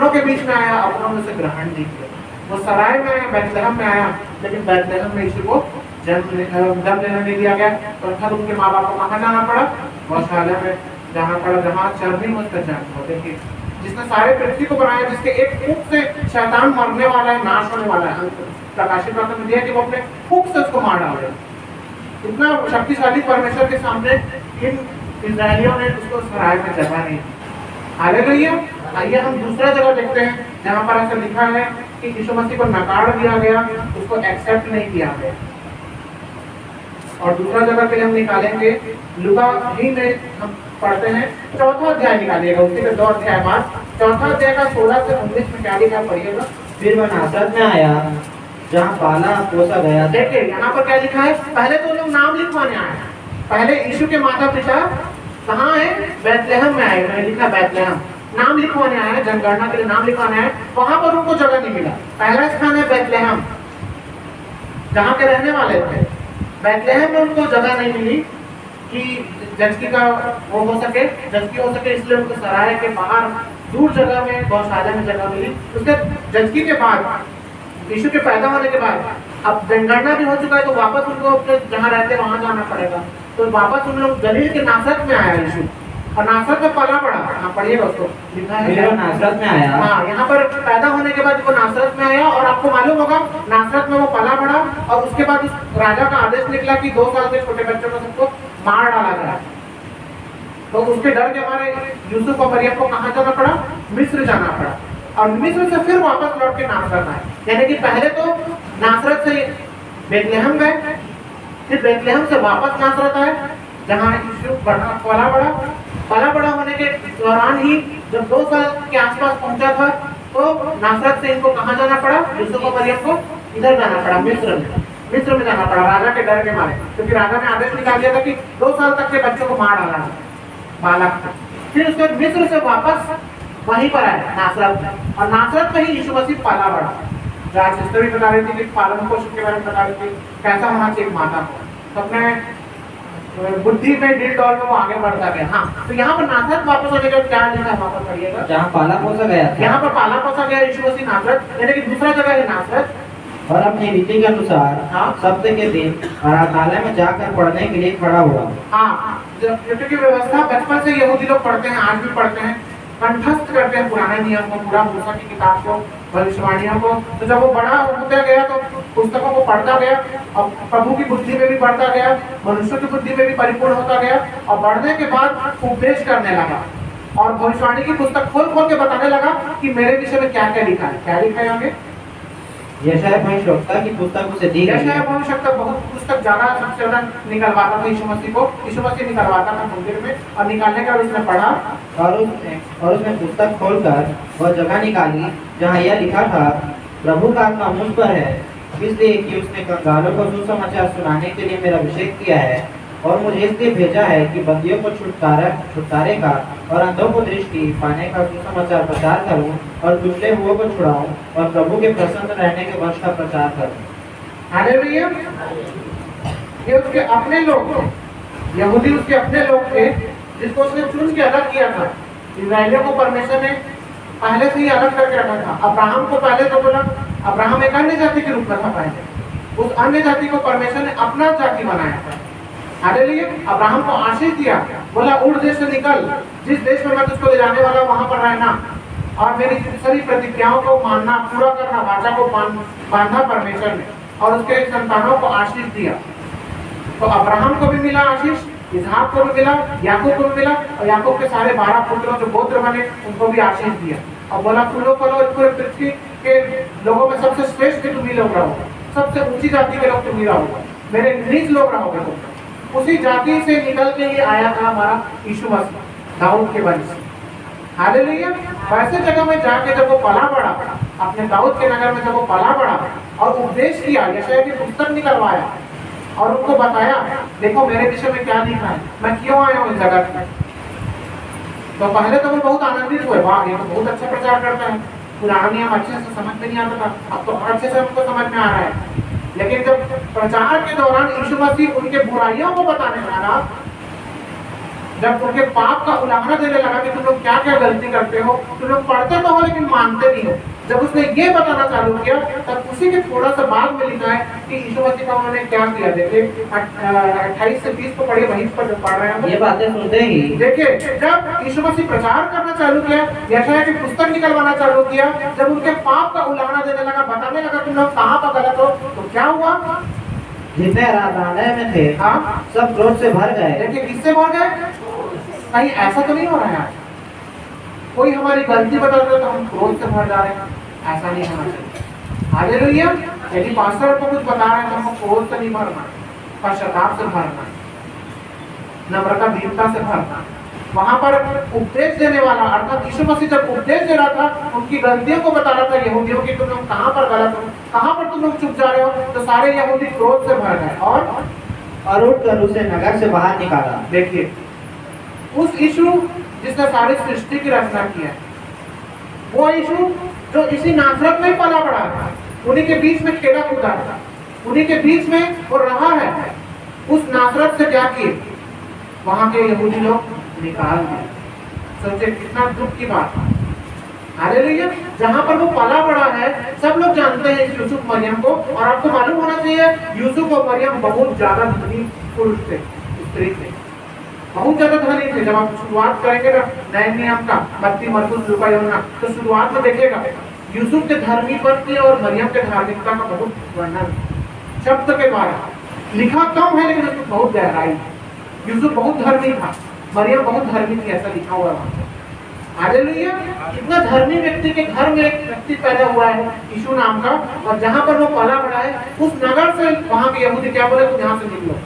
अपनों के बीच में आया, अपनों में से ग्रहण नहीं किया। वो सराय में आया, बैतलहम में आया, लेकिन बैतलहम में यीशु को जन्म लेने नहीं दिया गया। तो अर्थात उनके माँ बाप को कहाँ जाना पड़ा? गौशाला में जाना पड़ा, जहाँ चर्बी उसका जन्म हो। देखिए, जिसने सारे पृथ्वी को बनाया, जिसके एक फूंक से शैतान मरने वाला है, नाश होने वाला है, प्रकाशित वाक्य में दिया कि वो अपने फूंक से उसको मार डाले। इतना शक्तिशाली परमेश्वर के सामने इन इस्राएलियों ने उसको सराय में जगह नहीं। हालेलुया। आइए हम दूसरा जगह देखते हैं जहाँ पर ऐसा लिखा है कि यीशु मसीह को नकार दिया गया, उसको एक्सेप्ट नहीं किया गया। और दूसरा जगह के लिए हम निकालेंगे लूका ही में हम पढ़ते हैं, चौथा अध्याय निकालिएगा, उसी के 2 अध्याय बाद चौथा अध्याय का 16 से 19 में क्या लिखा पढ़िएगा। फिर वह नासरत में आया जहाँ पाला पोसा गया। देखिए यहाँ पर क्या लिखा है, पहले तो लोग नाम लिखवाने आए। पहले यीशु के माता पिता कहाँ है? बैतलहम में आए, मैंने लिखा बैतलहम, नाम लिखवाने आए, जनगणना के लिए नाम लिखवाने आए। वहां पर उनको जगह नहीं मिला। पहला स्थान है बैतलहम, जहाँ के रहने वाले थे। बैतलहम में उनको जगह नहीं मिली कि जजकी का वो हो सके, जजकी हो सके, इसलिए उनको सराय के बाहर दूर जगह में गौशाला में जगह मिली। उसके जजकी के बाद, यीशु के पैदा होने के बाद, अब जनगणना भी हो चुका है, तो वापस उनको अपने जहाँ रहते वहां जाना पड़ेगा। तो वापस उन लोग गलील के नासरत में आया यीशु, और नासरत में पला बड़ा। हाँ पढ़िएगा उसको, लिखा है नासरत में आया। हाँ, यहाँ पर पैदा होने के बाद वो नासरत में आया, और आपको मालूम होगा नासरत में वो पला बड़ा, और उसके बाद उस राजा का आदेश निकला कि 2 साल के छोटे बच्चों को सबको मार डाला जाए। तो उसके डर के मारे यूसुफ और मरियम को कहाँ जाना पड़ा? मिस्र जाना पड़ा, और मिस्र से फिर वापस लौट के नासरत आए। यानी कि पहले तो नासरत से बैतलहम गए, फिर बैतलहम से वापस नासरत आए, जहाँ यीशु पला बड़ा होने के दौरान ही जब 2 साल के आसपास पहुंचा था, तो नासरत से इनको कहाँ जाना पड़ा? यूसुफ और मरियम को इधर जाना पड़ा, मिस्र में जाना पड़ा, राजा के डर के मारे, क्योंकि राजा ने आदेश निकाल दिया था कि 2 साल तक के बच्चों को मार डालना, बालक को। फिर उसके मिस्र से वापस वहीं पर आए नासरत में, और नासरत में ही यीशु मसीह पाला बड़ा। आज सिस्टर भी बता रही थी कि पालन पोषण के बारे में बता रही थी, कैसा होना चाहिए माता को। तो अपने बुद्धि में डील डॉल में वो आगे बढ़ता गया। हाँ, तो यहाँ पर नासरत वापस होने के बाद क्या लिखा है, वापस पढ़िएगा, जहाँ पाला पोसा गया। यहाँ पर पाला पोसा गया यीशु मसीह नासरत, यानी कि दूसरा जगह है नासरत। और अपनी रीति के अनुसार सप्ताह के दिन आराधनालय में जाकर पढ़ने के लिए खड़ा हुआ। हाँ, क्योंकि व्यवस्था बचपन से यहूदी लोग पढ़ते हैं, आज भी पढ़ते हैं, कंठस्थ करते हैं पुराने नियम को, पूरा मूसा की किताब को, भविष्यवाणियों को। तो जब वो बड़ा होता गया तो पुस्तकों को पढ़ता गया, और प्रभु की बुद्धि में भी बढ़ता गया, मनुष्य की बुद्धि में भी परिपूर्ण होता गया, और बढ़ने के बाद उपदेश करने लगा, और भविष्यवाणी की पुस्तक खोल खोल के बताने लगा कि मेरे विषय में क्या क्या लिखा है। क्या लिखा है आगे? यशायाह भविष्यवक्ता की पुस्तक उसे दी गई। यशायाह भविष्यवक्ता बहुत पुस्तक ज्यादा सबसे ज्यादा निकलवाता था यीशु मसीह को, यीशु मसीह निकलवाता था मंदिर में, और निकालने का उसने पढ़ा, और उसने पुस्तक खोलकर वह जगह निकाली जहाँ यह लिखा था, प्रभु का आत्मा मुझ पर है, इसलिए कि उसने कंगालों को सुसमाचार सुनाने के लिए मेरा अभिषेक किया है, और मुझे इसलिए भेजा है कि बंदियों को छुटकारे का और अंधों को दृष्टि पाने का सुसमाचार प्रचार करूं, और दुबले हुओं को छुड़ाऊं, और प्रभु के प्रसन्न रहने के वर्ष का प्रचार करूं। हालेलुया। ये उसके अपने लोग थे, यहूदी उसके अपने लोग थे, जिसको उसने चुन के अलग किया था। इस्राएलियों को परमेश्वर ने पहले से ही अलग करके रखा था। अब्राहम को पहले तो बोला, अब्राहम एक अन्य जाति के रूप में था पहले, उस अन्य जाति को परमेश्वर ने अपना जाति बनाया था। हालेलुया। अब्राहम को आशीष दिया, बोला उड़ देश से निकल, जिस देश में मैं तुझको ले जाने वाला वहां पर रहना, और मेरी सारी प्रतिज्ञाओं को मानना, पूरा करना, वाचा को बांधा परमेश्वर ने, और उसके संतानों को आशीष दिया। तो अब्राहम को भी मिला आशीष, इसहाक को भी मिला, याकूब को भी मिला, और याकूब के सारे 12 पुत्रों जो गोत्र बने उनको भी आशीष दिया, और बोला फूलो फलो पूरे पृथ्वी के लोगों में सबसे श्रेष्ठ तुम ही लोग रहोगे, सबसे ऊंची जाति के लोग तुम ही रहोगे, मेरे नीच लोग रहोगे तुम। उसी जाति से निकल के ये आया था हमारा यीशु मसीह, दाऊद के वंश। हालेलुया। वैसे जगह में जाके जब वो पला बड़ा, अपने दाऊद के नगर में जब वो पला बड़ा और उपदेश किया, यशायाह की पुस्तक निकलवाया और उनको बताया, देखो मेरे विषय में क्या लिखा है, मैं क्यों आया हूँ इस जगत में। तो पहले तो वो बहुत आनंदित हुए, वाह ये तो बहुत अच्छा प्रचार करता है, पुराना नियम अच्छे से समझ में नहीं आता था, अब तो अच्छे से हमको समझ में आ रहा है। लेकिन जब प्रचार के दौरान यीशु मसीह उनके बुराइयों को बताने लगा, जब उनके पाप का उल्लंघन देने लगा कि तुम लोग क्या क्या गलती करते हो, तुम लोग पढ़ते तो हो लेकिन मानते नहीं हो, जब उसने ये बताना चालू किया तब उसी के थोड़ा सा बाद में लिखा है कि यीशु मसीह का उन्होंने क्या किया। देखिए 28 से 20 को पढ़िए, वहीं पर पढ़ रहे हैं। ये बातें सुनते ही देखिए जब यीशु मसीह प्रचार करना चालू किया, यशायाह की पुस्तक निकलवाना चालू किया, जब उनके पाप का उल्लंघन देने लगा, बताने लगा तुम लोग कहाँ पर गलत हो, तो क्या हुआ? जितने आराधनालय में थे हाँ, सब क्रोध से भर गए। देखिए किससे भर गए? कहीं ऐसा तो नहीं हो रहा है आज कोई हमारी गलती बता दे तो हम क्रोध से भर जा रहे हैं? ऐसा नहीं होना चाहिए। हालेलुया। यदि पास्टर को कुछ बता रहे हैं तो हमको क्रोध से नहीं भरना, पश्चाताप से भरना, नम्रता दीनता से भरना। वहां पर उपदेश देने वाला अर्थात यीशु मसीह जब उपदेश दे रहा था, उनकी गलतियों को बता रहा था यहूदियों की, तुम लोग कहाँ पर गलत हो, कहाँ पर तुम लोग चुप जा रहे हो, तो सारे यहूदी क्रोध से भर गए और उठकर उसे नगर से बाहर निकाला। देखिए उस यीशु जिसने सारी सृष्टि की रचना की है, वो यीशु जो इसी नासरत में पला बड़ा था, उन्हीं के बीच में खेला कूदा था, उन्हीं के बीच में वो रहा है, उस नासरत से क्या किए? वहां के यहूदी लोग निकाल दिए। सोचे कितना दुख की बात है। हालेलुया। जहां पर वो पला बड़ा है, सब लोग जानते हैं इस यूसुफ मरियम को, और आपको मालूम होना चाहिए यूसुफ और मरियम बहुत ज्यादा धनी पुरुष थे, स्त्री थे, बहुत ज्यादा धनी थे। जब आप शुरुआत करेंगे ना नए नियम का, मत्ती मरकुस लूका यूहन्ना, तो शुरुआत में देखिएगा यूसुफ के धर्मीपन की और मरियम के धार्मिकता का बहुत वर्णन शब्द के द्वारा लिखा कम है, लेकिन उसमें बहुत गहराई है। यूसुफ बहुत धर्मी था, मरियम बहुत धर्मी थी, ऐसा लिखा हुआ है। हालेलुया। इतना धर्मी व्यक्ति के घर में एक व्यक्ति पैदा हुआ है यीशु नाम का, और जहां पर वो पला बड़ा है उस नगर से वहां के यहूदी क्या बोले, तुम यहाँ से निकलो।